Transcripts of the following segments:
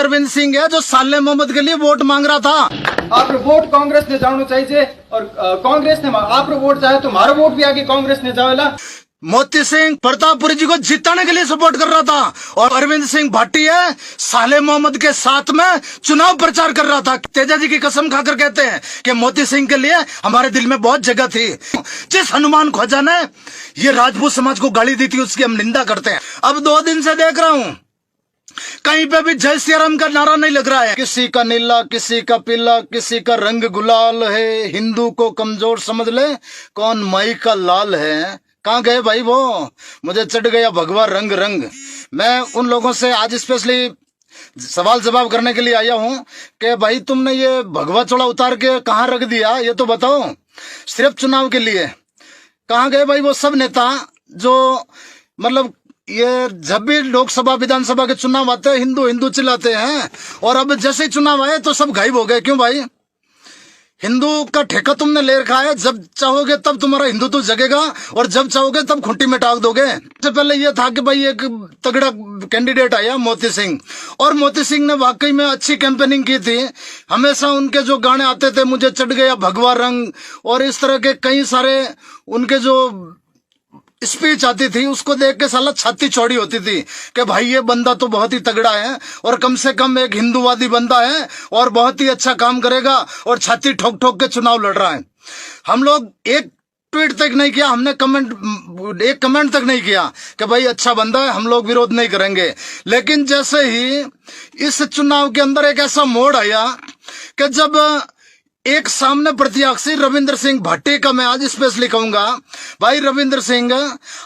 अरविंद सिंह है जो साले मोहम्मद के लिए वोट मांग रहा था। आप वोट कांग्रेस ने जानो चाहिए और कांग्रेस ने आप वोट चाहे तो हमारा वोट भी आगे कांग्रेस ने जावेला। मोती सिंह प्रतापपुरी जी को जिताने के लिए सपोर्ट कर रहा था और अरविंद सिंह भाटी है साले मोहम्मद के साथ में चुनाव प्रचार कर रहा था। तेजा जी की कसम खाकर कहते हैं कि मोती सिंह के लिए हमारे दिल में बहुत जगह थी। जिस हनुमान ख्वाजा ने ये राजपूत समाज को गाली दी थी उसकी हम निंदा करते हैं। अब 2 दिन से देख रहा हूं कहीं पे भी जय श्री राम का नारा नहीं लग रहा है। किसी का नीला, किसी का पीला, किसी का रंग गुलाल है। हिंदू को कमजोर समझ ले, कौन माई का लाल है। कहाँ गए भाई वो? मुझे चढ़ गया भगवा रंग रंग। मैं उन लोगों से आज स्पेशली सवाल जवाब करने के लिए आया हूं कि भाई तुमने ये भगवा चोला उतार के कहाँ रख दिया, ये तो बताओ। सिर्फ चुनाव के लिए कहाँ गए भाई वो सब नेता जो मतलब ये जब भी लोकसभा विधानसभा के चुनाव आते हैं हिंदू हिंदू चिल्लाते हैं और अब जैसे ही चुनाव आए तो सब गायब हो गए। क्यों भाई? हिंदू का ठेका तुमने ले रखा है। जब चाहोगे तब तुम्हारा हिंदुत्व जगेगा और जब चाहोगे तब खुंटी में टाक दोगे। सबसे पहले ये था कि भाई एक तगड़ा कैंडिडेट आया मोती सिंह, और मोती सिंह ने वाकई में अच्छी कैंपेनिंग की थी। हमेशा उनके जो गाने आते थे, मुझे चढ़ गया भगवा रंग और इस तरह के कई सारे उनके जो स्पीच आती थी, उसको देख के साला छाती चौड़ी होती थी कि भाई ये बंदा तो बहुत ही तगड़ा है और कम से कम एक हिंदूवादी बंदा है और बहुत ही अच्छा काम करेगा और छाती ठोक ठोक के चुनाव लड़ रहा है। हम लोग एक ट्वीट तक नहीं किया, हमने एक कमेंट तक नहीं किया कि भाई अच्छा बंदा है, हम लोग विरोध नहीं करेंगे। लेकिन जैसे ही इस चुनाव के अंदर एक ऐसा मोड़ आया कि जब एक सामने प्रत्याशी रविंद्र सिंह भाटी का मैं आज स्पेशली कहूंगा, भाई रविंद्र सिंह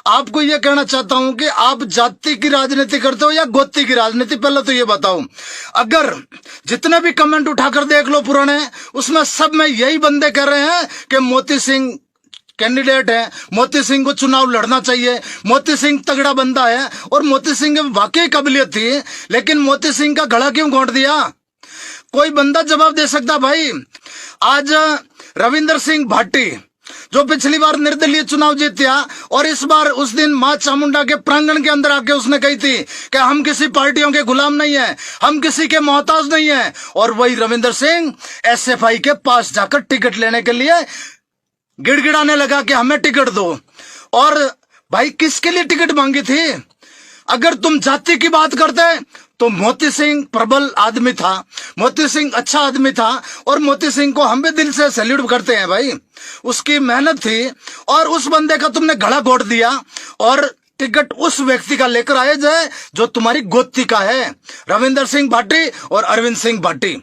आपको यह कहना चाहता हूं कि आप जाति की राजनीति करते हो या गोती की राजनीति, पहले तो ये बताओ। अगर जितने भी कमेंट उठाकर देख लो पुराने, उसमें सब में यही बंदे कह रहे हैं कि मोती सिंह कैंडिडेट है, मोती सिंह को चुनाव लड़ना चाहिए, मोती सिंह तगड़ा बंदा है और मोती सिंह में वाकई काबिलियत थी। लेकिन मोती सिंह का गला क्यों घोंट दिया? कोई बंदा जवाब दे सकता भाई? आज रविंद्र सिंह भाटी जो पिछली बार निर्दलीय चुनाव जीता और इस बार उस दिन मां चामुंडा के प्रांगण के अंदर आके उसने कही थी कि हम किसी पार्टियों के गुलाम नहीं है, हम किसी के मोहताज नहीं है। और वही रविंद्र सिंह एसएफआई के पास जाकर टिकट लेने के लिए गिड़गिड़ाने लगा कि हमें टिकट दो। और भाई किसके लिए टिकट मांगी थी? अगर तुम जाति की बात करते तो मोती सिंह प्रबल आदमी था, मोती सिंह अच्छा आदमी था और मोती सिंह को हम भी दिल से सैल्यूट करते हैं भाई। उसकी मेहनत थी और उस बंदे का तुमने गला घोट दिया और टिकट उस व्यक्ति का लेकर आए जाए जो तुम्हारी गोती का है, रविंद्र सिंह भाटी और अरविंद सिंह भाटी।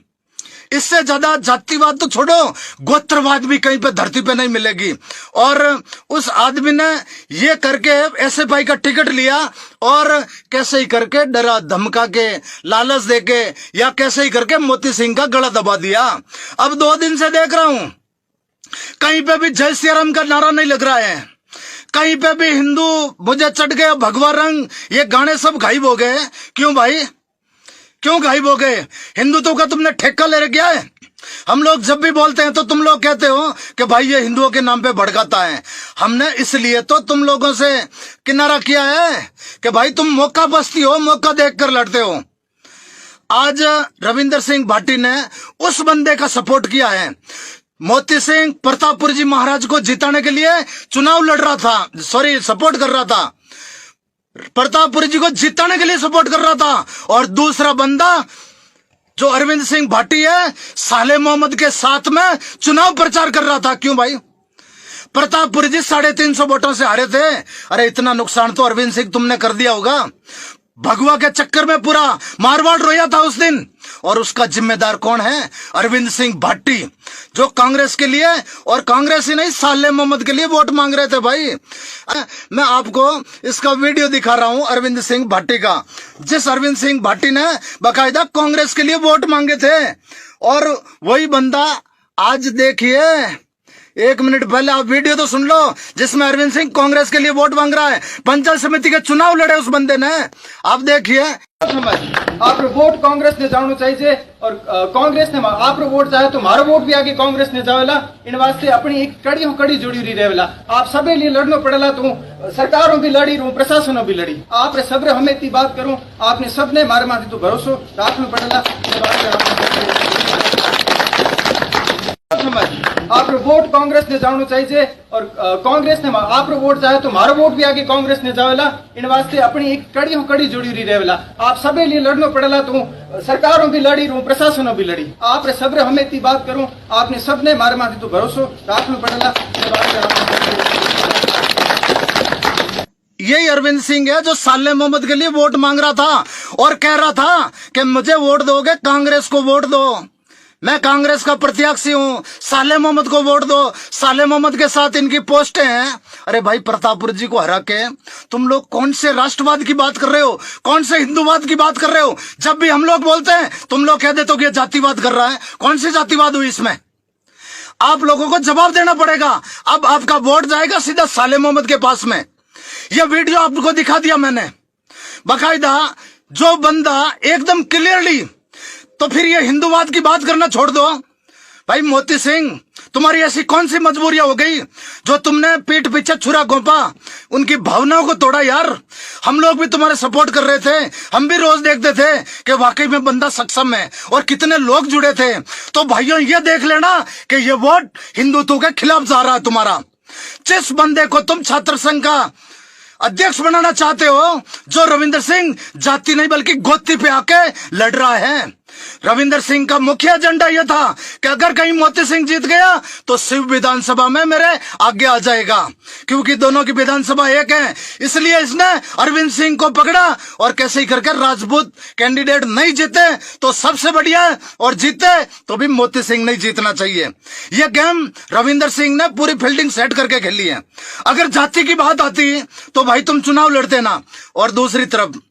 इससे ज्यादा जातिवाद तो छोड़ो, गोत्रवाद भी कहीं पे धरती पे नहीं मिलेगी। और उस आदमी ने ये करके एसएफआई का टिकट लिया और कैसे ही करके डरा धमका के लालच देके या कैसे ही करके मोती सिंह का गला दबा दिया। अब 2 दिन से देख रहा हूं कहीं पे भी जय श्री राम का नारा नहीं लग रहा है, कहीं पे भी हिंदू मुझे चढ़ गया भगवा रंग, ये गाने सब गायब हो गए। क्यों भाई? क्यों गायब हो गए? हिंदुत्व का तुमने ठेका ले रखा है। हम लोग जब भी बोलते हैं तो तुम लोग कहते हो कि भाई ये हिंदुओं के नाम पे भड़काता है। हमने इसलिए तो तुम लोगों से किनारा किया है कि भाई तुम मौका बस्ती हो, मौका देखकर लड़ते हो। आज रविंद्र सिंह भाटी ने उस बंदे का सपोर्ट किया है। मोती सिंह प्रतापपुरी जी महाराज को जिताने के लिए चुनाव लड़ रहा था, सपोर्ट कर रहा था, प्रतापपुरी जी को जिताने के लिए सपोर्ट कर रहा था। और दूसरा बंदा जो अरविंद सिंह भाटी है साले मोहम्मद के साथ में चुनाव प्रचार कर रहा था। क्यों भाई? प्रतापपुरी जी 350 वोटों से हारे थे। अरे इतना नुकसान तो अरविंद सिंह तुमने कर दिया होगा। भगवा के चक्कर में पूरा मारवाड़ रोया था उस दिन और उसका जिम्मेदार कौन है? अरविंद सिंह भाटी, जो कांग्रेस के लिए और कांग्रेस ही नहीं साले मोहम्मद के लिए वोट मांग रहे थे भाई। मैं आपको इसका वीडियो दिखा रहा हूं अरविंद सिंह भाटी का, जिस अरविंद सिंह भाटी ने बाकायदा कांग्रेस के लिए वोट मांगे थे। और वही बंदा आज देखिए एक मिनट पहले आप वीडियो तो सुन लो जिसमें अरविंद सिंह कांग्रेस के लिए वोट मांग रहा है। पंचायत समिति के चुनाव लड़े उस बंदे ने, आप देखिए। આપણો વોટ કોંગ્રેસને જાણવું चाहिए છે और કોંગ્રેસને આપણો વોટ जाए तो मारो वोट भी आगे कांग्रेस ने जावेला। इन वास्ते अपनी एक कड़ी जुड़ी रही रहेला। आप सबे लिए लड़नो पड़ेला। तो सरकारों भी लड़ी रू, प्रशासनों भी लड़ी। आपने सबरे हमें इतनी बात करूं, आपने सबने मारे माथे तो भरोसो रखना पड़ेला। આપણો वोट કોંગ્રેસને જાણવું चाहिए છે और કોંગ્રેસને આપણો वोट जाए तो मारो वोट भी आगे कांग्रेस ने जावेला। इन वास्ते अपनी एक कड़ी जुड़ी रही रहेला। आप सबे लिए लड़नो पड़ेला। तो सरकारों भी लड़ी रू, प्रशासनों भी लड़ी। आपने सबरे हमें इतनी बात करूं, आपने सबने मारे माथे तो भरोसो रखना पड़ेला। यही अरविंद सिंह है जो साले मोहम्मद के लिए वोट मांग रहा था और कह रहा था कि मुझे वोट दोगे, कांग्रेस को वोट दो, मैं कांग्रेस का प्रत्याशी हूं, साले मोहम्मद को वोट दो, साले मोहम्मद के साथ इनकी पोस्टें हैं। अरे भाई, प्रतापपुर जी को हरा के तुम लोग कौन से राष्ट्रवाद की बात कर रहे हो, कौन से हिंदूवाद की बात कर रहे हो? जब भी हम लोग बोलते हैं तुम लोग कह देते हो कि ये जातिवाद कर रहा है। कौन सी जातिवाद हुई इसमें? आप लोगों को जवाब देना पड़ेगा। अब आपका वोट जाएगा सीधा साले मोहम्मद के पास में। यह वीडियो आपको दिखा दिया मैंने बाकायदा। जो बंदा एकदम क्लियरली, तो फिर ये हिंदूवाद की बात करना छोड़ दो। भाई मोती सिंह, तुम्हारी ऐसी कौन सी मजबूरियां हो गई जो तुमने पीठ पीछे छुरा घोंपा, उनकी भावनाओं को तोड़ा? यार, हम लोग भी तुम्हारे सपोर्ट कर रहे थे। हम भी रोज देखते थे कि वाकई में बंदा सक्षम है और कितने लोग जुड़े थे। तो भाइयों, ये देख लेना कि ये वोट हिंदुत्व के खिलाफ जा रहा है तुम्हारा। जिस बंदे को तुम छात्र संघ का अध्यक्ष बनाना चाहते हो, जो रविंद्र सिंह जाति नहीं बल्कि गोती पे आके लड़ रहा है। रविंद्र सिंह का मुख्य एजेंडा यह था कि अगर कहीं मोती सिंह जीत गया तो शिव विधानसभा में मेरे आगे आ जाएगा, क्योंकि दोनों की विधानसभा एक है। इसलिए इसने अरविंद सिंह को पकड़ा और कैसे ही करके राजपूत कैंडिडेट नहीं जीते तो सबसे बढ़िया है, और जीते तो भी मोती सिंह नहीं जीतना चाहिए। यह गेम रविंद्र सिंह ने पूरी फील्डिंग सेट करके खेली है। अगर जाति की बात आती तो भाई तुम चुनाव लड़ते ना। और दूसरी तरफ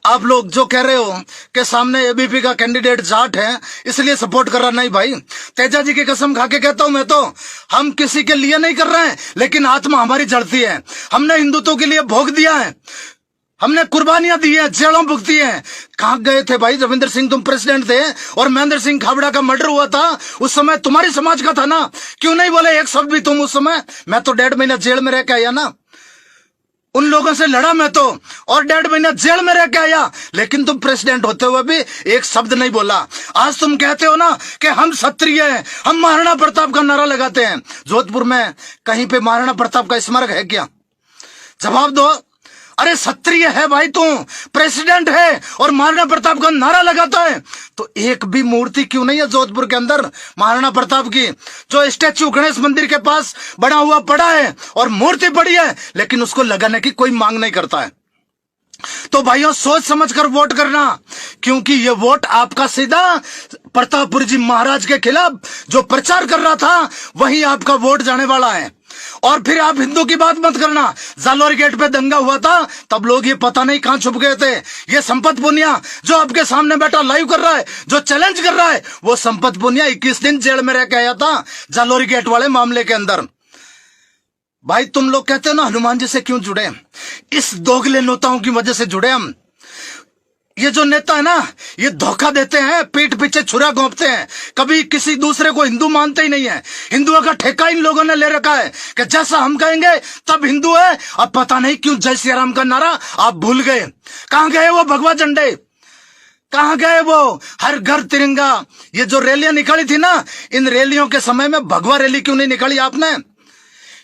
आप लोग जो कह रहे हो कि सामने एबीपी का कैंडिडेट जाट है इसलिए सपोर्ट कर रहा, नहीं भाई, तेजा जी की कसम खा के कहता हूं मैं तो, हम किसी के लिए नहीं कर रहे हैं, लेकिन आत्मा हमारी जलती है। हमने हिंदुत्व के लिए भोग दिया है, हमने कुर्बानियां दी है, जेलों भुगती है। कहां गए थे भाई रविंद्र सिंह? तुम प्रेसिडेंट थे और महेंद्र सिंह खाबड़ा का मर्डर हुआ था, उस समय तुम्हारी समाज का था ना। क्यों नहीं बोले एक शब्द भी तुम उस समय? मैं तो 1.5 महीना जेल में रह के आया ना, उन लोगों से लड़ा मैं तो, और 1.5 महीना जेल में रह के आया, लेकिन तुम प्रेसिडेंट होते हुए भी एक शब्द नहीं बोला। आज तुम कहते हो ना कि हम क्षत्रिय हैं, हम महाराणा प्रताप का नारा लगाते हैं। जोधपुर में कहीं पे महाराणा प्रताप का स्मारक है क्या? जवाब दो। अरे क्षत्रिय है भाई, तू प्रेसिडेंट है और महाराणा प्रताप का नारा लगाता है, तो एक भी मूर्ति क्यों नहीं है जोधपुर के अंदर महाराणा प्रताप की? जो स्टैच्यू गणेश मंदिर के पास बना हुआ पड़ा है और मूर्ति पड़ी है, लेकिन उसको लगाने की कोई मांग नहीं करता है। तो भाइयों, सोच समझ कर वोट करना, क्योंकि ये वोट आपका सीधा प्रतापपुर जी महाराज के खिलाफ जो प्रचार कर रहा था वही आपका वोट जाने वाला है। और फिर आप हिंदू की बात मत करना। जालोर गेट पे दंगा हुआ था, तब लोग ये पता नहीं कहां छुप गए थे। ये संपत पुनिया जो आपके सामने बैठा लाइव कर रहा है, जो चैलेंज कर रहा है, वो संपत पुनिया 21 दिन जेल में रह के आया था जालोर गेट वाले मामले के अंदर। भाई तुम लोग कहते हो ना हनुमान जी से क्यों जुड़े? इस दोगले नेताओं की वजह से जुड़े हम। ये जो नेता है ना, ये धोखा देते हैं, पीठ पीछे छुरा घोंपते हैं, कभी किसी दूसरे को हिंदू मानते ही नहीं है। हिंदुओं का ठेका इन लोगों ने ले रखा है कि जैसा हम कहेंगे तब हिंदू है। अब पता नहीं क्यों जय श्री राम का नारा आप भूल गए। कहां गए वो भगवा झंडे? कहां गए वो हर घर तिरंगा? ये जो रैलियां निकाली थी ना, इन रैलियों के समय में भगवा रैली क्यों नहीं निकाली आपने?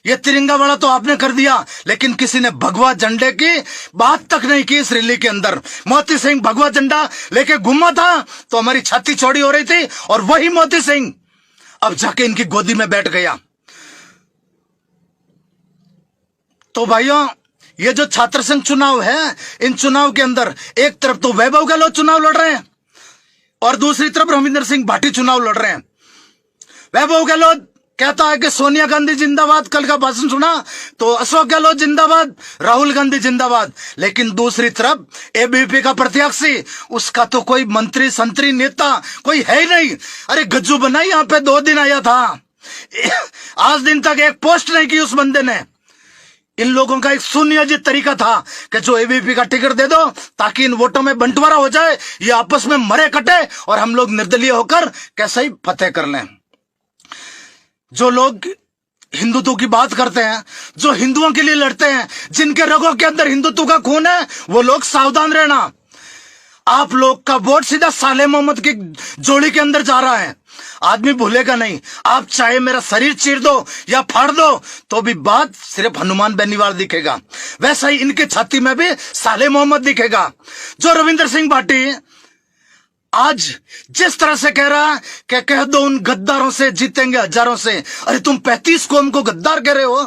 ये तिरंगा वाला तो आपने कर दिया, लेकिन किसी ने भगवा झंडे की बात तक नहीं की इस रैली के अंदर। मोती सिंह भगवा झंडा लेके घूमा था तो हमारी छाती चौड़ी हो रही थी, और वही मोती सिंह अब जाके इनकी गोदी में बैठ गया। तो भाइयों, ये जो छात्र संघ चुनाव है, इन चुनाव के अंदर एक तरफ तो वैभव गहलोत चुनाव लड़ रहे हैं और दूसरी तरफ रविंद्र सिंह भाटी चुनाव लड़ रहे हैं। वैभव गहलोत कहता है कि सोनिया गांधी जिंदाबाद, कल का भाषण सुना तो अशोक गहलोत जिंदाबाद, राहुल गांधी जिंदाबाद, लेकिन दूसरी तरफ एबीपी का प्रत्याशी, उसका तो कोई मंत्री संतरी नेता कोई है ही नहीं। अरे गज्जू बनाई यहाँ पे 2 दिन आया था, आज दिन तक एक पोस्ट नहीं की उस बंदे ने। इन लोगों का एक सुनियोजित तरीका था कि जो एबीपी का टिकट दे दो ताकि इन वोटों में बंटवारा हो जाए, ये आपस में मरे कटे और हम लोग निर्दलीय होकर कैसे ही फतेह कर लें। जो लोग हिंदुत्व की बात करते हैं, जो हिंदुओं के लिए लड़ते हैं, जिनके रगों के अंदर हिंदुत्व का खून है, वो लोग सावधान रहना। आप लोग का वोट सीधा साले मोहम्मद की जोड़ी के अंदर जा रहा है। आदमी भूलेगा नहीं। आप चाहे मेरा शरीर चीर दो या फाड़ दो तो भी बात सिर्फ हनुमान बेनीवाल दिखेगा। वैसा ही इनके छाती में भी साले मोहम्मद दिखेगा। जो रविंद्र सिंह भाटी आज जिस तरह से कह रहा है कि कह दो उन गद्दारों से जीतेंगे हजारों से। अरे तुम 35 कौम को गद्दार कह रहे हो?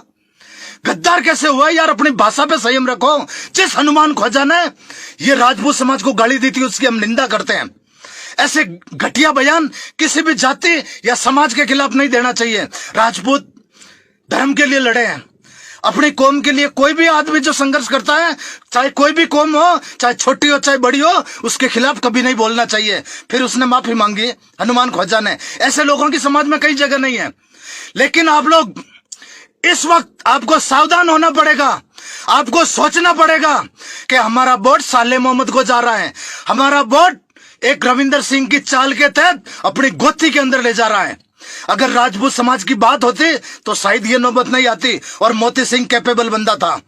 गद्दार कैसे हुआ यार? अपनी भाषा पे संयम रखो। जिस हनुमान ख्वाजा ने ये राजपूत समाज को गाली दी थी उसकी हम निंदा करते हैं। ऐसे घटिया बयान किसी भी जाति या समाज के खिलाफ नहीं देना चाहिए। राजपूत धर्म के लिए लड़े हैं, अपनी कौम के लिए। कोई भी आदमी जो संघर्ष करता है, चाहे कोई भी कौम हो, चाहे छोटी हो चाहे बड़ी हो, उसके खिलाफ कभी नहीं बोलना चाहिए। फिर उसने माफी मांगी हनुमान ख्वाजा ने। ऐसे लोगों की समाज में कई जगह नहीं है। लेकिन आप लोग इस वक्त आपको सावधान होना पड़ेगा। आपको सोचना पड़ेगा कि हमारा वोट साले मोहम्मद को जा रहा है। हमारा वोट एक रविंदर सिंह की चाल के तहत अपनी गोथी के अंदर ले जा रहा है। अगर राजपूत समाज की बात होती तो शायद ये नौबत नहीं आती और मोती सिंह कैपेबल बंदा था।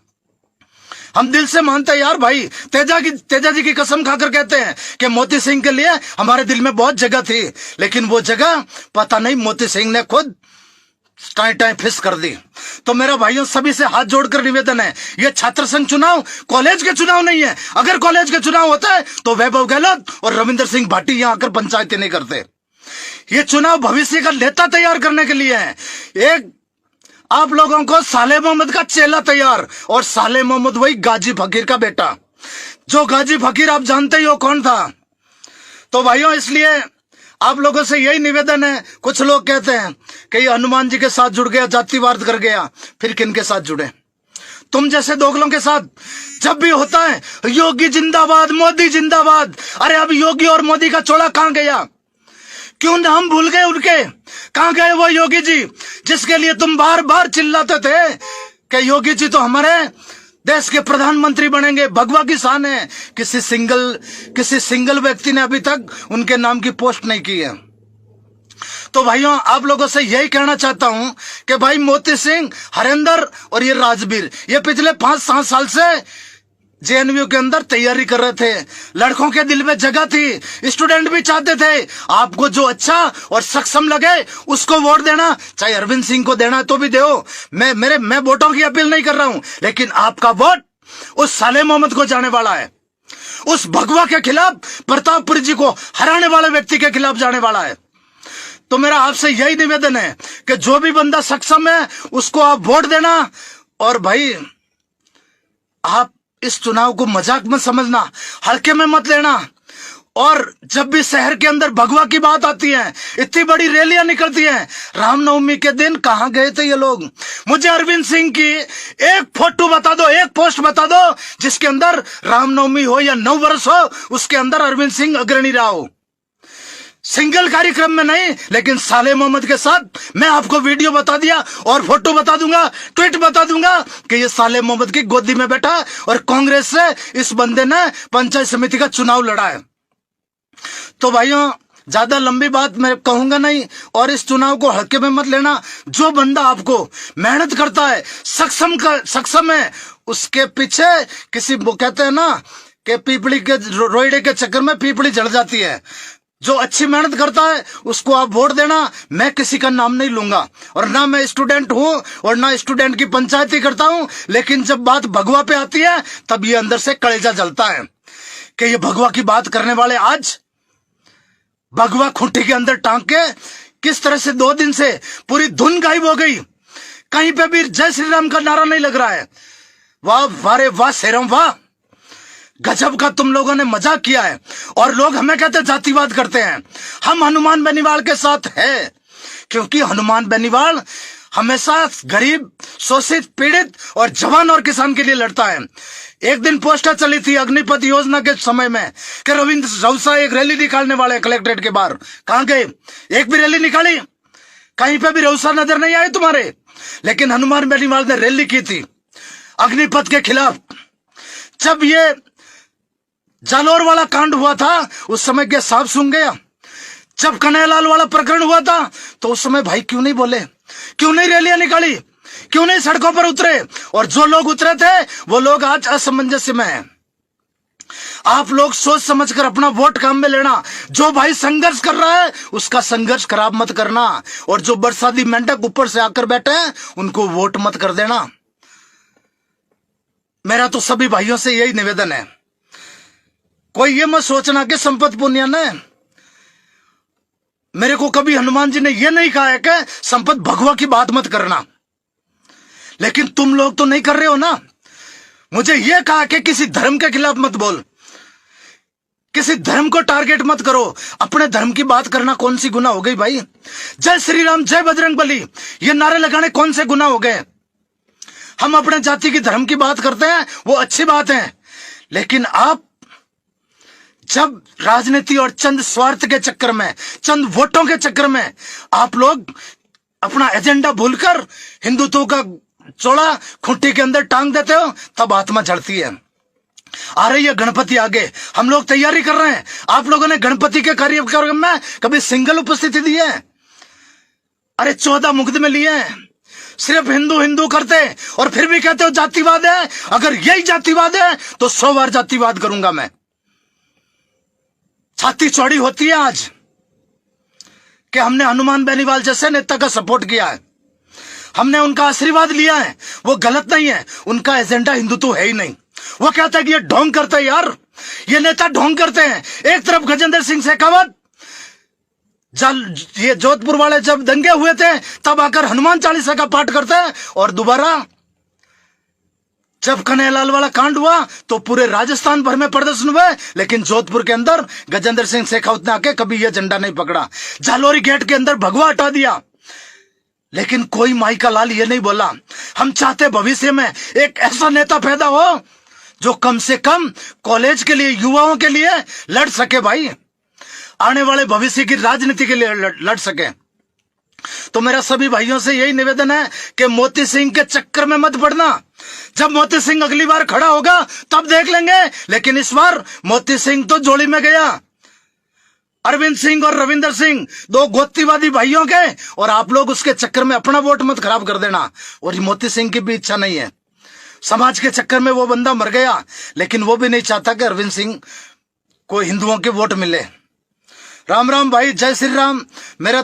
हम दिल से मानते हैं यार भाई, तेजा जी की कसम खाकर कहते हैं कि मोती सिंह के लिए हमारे दिल में बहुत जगह थी, लेकिन वो जगह पता नहीं मोती सिंह ने खुद टाई फिस कर दी। तो मेरा भाइयों सभी से हाथ जोड़कर निवेदन है, ये छात्र संघ चुनाव कॉलेज के चुनाव नहीं है। अगर कॉलेज के चुनाव होता है तो वैभव गहलोत और रविंदर सिंह भाटी यहां आकर पंचायती नहीं करते। ये चुनाव भविष्य का नेता तैयार करने के लिए है। एक आप लोगों को साले मोहम्मद का चेला तैयार, और साले मोहम्मद वही गाजी फकीर का बेटा। जो गाजी फकीर आप जानते ही हो कौन था। तो भाइयों इसलिए आप लोगों से यही निवेदन है। कुछ लोग कहते हैं कि ये हनुमान जी के साथ जुड़ गया, जातिवाद कर गया। फिर किन के साथ जुड़े? तुम जैसे दोगलों के साथ जब भी होता है योगी जिंदाबाद, मोदी जिंदाबाद। अरे अब योगी और मोदी का चोला कहां गया? क्यों नाम भूल गए उनके? कहां गए वो योगी जी जिसके लिए तुम बार बार चिल्लाते थे कि योगी जी तो हमारे देश के प्रधानमंत्री बनेंगे, भगवा की शान है। किसी सिंगल व्यक्ति ने अभी तक उनके नाम की पोस्ट नहीं की है। तो भाइयों आप लोगों से यही कहना चाहता हूं कि भाई मोती सिंह, हरेंद्र और ये राजवीर ये पिछले 5-7 साल से जेएनयू के अंदर तैयारी कर रहे थे। लड़कों के दिल में जगह थी, स्टूडेंट भी चाहते थे। आपको जो अच्छा और सक्षम लगे उसको वोट देना, चाहे अरविंद सिंह को देना तो भी दो। मैं वोटों की अपील नहीं कर रहा हूं, लेकिन आपका वोट उस साले मोहम्मद को जाने वाला है। उस भगवा के खिलाफ, प्रतापपुरी जी को हराने वाले व्यक्ति के खिलाफ जाने वाला है। तो मेरा आपसे यही निवेदन है कि जो भी बंदा सक्षम है उसको आप वोट देना। और भाई आप इस चुनाव को मजाक मत समझना, हल्के में मत लेना। और जब भी शहर के अंदर भगवा की बात आती है, इतनी बड़ी रैलियां निकलती हैं, रामनवमी के दिन कहां गए थे ये लोग? मुझे अरविंद सिंह की एक फोटो बता दो, एक पोस्ट बता दो जिसके अंदर रामनवमी हो या नववर्ष हो, उसके अंदर अरविंद सिंह अग्रणी रहा हो। सिंगल कार्यक्रम में नहीं, लेकिन साले मोहम्मद के साथ मैं आपको वीडियो बता दिया और फोटो बता दूंगा, ट्वीट बता दूंगा कि ये साले मोहम्मद की गोदी में बैठा और कांग्रेस से इस बंदे ने पंचायत समिति का चुनाव लड़ा है। तो भाइयों ज्यादा लंबी बात मैं कहूंगा नहीं, और इस चुनाव को हल्के में मत लेना। जो बंदा आपको मेहनत करता है, सक्षम है, उसके पीछे किसी वो कहते हैं ना कि पीपड़ी के रोइडे के चक्कर में पीपड़ी जड़ जाती है। जो अच्छी मेहनत करता है उसको आप वोट देना। मैं किसी का नाम नहीं लूंगा और ना मैं स्टूडेंट हूं और ना स्टूडेंट की पंचायती करता हूं, लेकिन जब बात भगवा पे आती है तब ये अंदर से कलेजा जलता है कि ये भगवा की बात करने वाले आज भगवा खूंटी के अंदर टांग के किस तरह से 2 दिन से पूरी धुन गायब हो गई। कहीं पे भी जय श्री राम का नारा नहीं लग रहा है। वाह वारे वाह शेरम वाह, गजब का तुम लोगों ने मजाक किया है। और लोग हमें कहते जातिवाद करते हैं। हम हनुमान बेनीवाल के साथ है, क्योंकि हनुमान बेनीवाल हमेशा गरीब, शोषित, पीड़ित और जवान और किसान के लिए लड़ता है। एक दिन पोस्टर चली थी अग्निपथ योजना के समय में कि रविंद्र रौसा एक रैली निकालने वाले कलेक्ट्रेट के बाहर। कहां गए? एक भी रैली निकाली? कहीं पे भी रउसा नजर नहीं आए तुम्हारे। लेकिन हनुमान बेनीवाल ने रैली की थी अग्निपथ के खिलाफ। जब ये जालौर वाला कांड हुआ था उस समय क्या सांप सूंघ गया? जब कन्हैयालाल वाला प्रकरण हुआ था तो उस समय भाई क्यों नहीं बोले? क्यों नहीं रैलियां निकाली? क्यों नहीं सड़कों पर उतरे? और जो लोग उतरे थे वो लोग आज असमंजस्य में हैं। आप लोग सोच समझकर अपना वोट काम में लेना। जो भाई संघर्ष कर रहा है उसका संघर्ष खराब मत करना, और जो बरसाती मेंढक ऊपर से आकर बैठे हैं उनको वोट मत कर देना। मेरा तो सभी भाइयों से यही निवेदन है। कोई ये मत सोचना कि संपत पुण्यन है। मेरे को कभी हनुमान जी ने यह नहीं कहा है कि संपत भगवा की बात मत करना, लेकिन तुम लोग तो नहीं कर रहे हो ना। मुझे यह कहा कि किसी धर्म के खिलाफ मत बोल, किसी धर्म को टारगेट मत करो। अपने धर्म की बात करना कौन सी गुनाह हो गई भाई? जय श्री राम, जय बजरंग बली, ये नारे लगाने कौन से गुनाह हो गए? हम अपने जाति की धर्म की बात करते हैं, वो अच्छी बात है। लेकिन आप जब राजनीति और चंद स्वार्थ के चक्कर में, चंद वोटों के चक्कर में आप लोग अपना एजेंडा भूलकर हिंदुत्व का चोला खूंटी के अंदर टांग देते हो, तब आत्मा जड़ती है। आ रही है गणपति आगे, हम लोग तैयारी कर रहे हैं। आप लोगों ने गणपति के कार्यक्रम में कभी सिंगल उपस्थिति दी है? अरे 14 मुकदमे लिए हैं, सिर्फ हिंदू हिंदू करते और फिर भी कहते हो जातिवाद है। अगर यही जातिवाद है तो 100 बार जातिवाद करूंगा मैं। छाती चौड़ी होती है आज कि हमने हनुमान बेनीवाल जैसे नेता का सपोर्ट किया है, हमने उनका आशीर्वाद लिया है। वो गलत नहीं है, उनका एजेंडा हिंदुत्व है ही नहीं। वो कहता है कि ये ढोंग करते हैं यार, ये नेता ढोंग करते हैं। एक तरफ गजेंद्र सिंह शेखावत, ये जोधपुर वाले जब दंगे हुए थे तब आकर हनुमान चालीसा का पाठ करते हैं, और दोबारा जब कन्हैयालाल वाला कांड हुआ तो पूरे राजस्थान भर में प्रदर्शन हुए, लेकिन जोधपुर के अंदर गजेंद्र सिंह शेखावत ने आके कभी यह झंडा नहीं पकड़ा। जालोरी गेट के अंदर भगवा हटा दिया, लेकिन कोई माई का लाल ये नहीं बोला। हम चाहते भविष्य में एक ऐसा नेता पैदा हो जो कम से कम कॉलेज के लिए, युवाओं के लिए लड़ सके भाई, आने वाले भविष्य की राजनीति के लिए लड़ सके। तो मेरा सभी भाइयों से यही निवेदन है कि मोती सिंह के चक्कर में मत पड़ना। जब मोती सिंह अगली बार खड़ा होगा तब देख लेंगे, लेकिन इस बार मोती सिंह तो जोड़ी में गया। अरविंद सिंह और रविंदर सिंह, 2 गोत्तीवादी भाइयों के, और आप लोग उसके चक्कर में अपना वोट मत खराब कर देना। और मोती सिंह की भी इच्छा नहीं है, समाज के चक्कर में वो बंदा मर गया, लेकिन वो भी नहीं चाहता कि अरविंद सिंह को हिंदुओं के वोट मिले। राम राम भाई, जय श्री राम। मेरा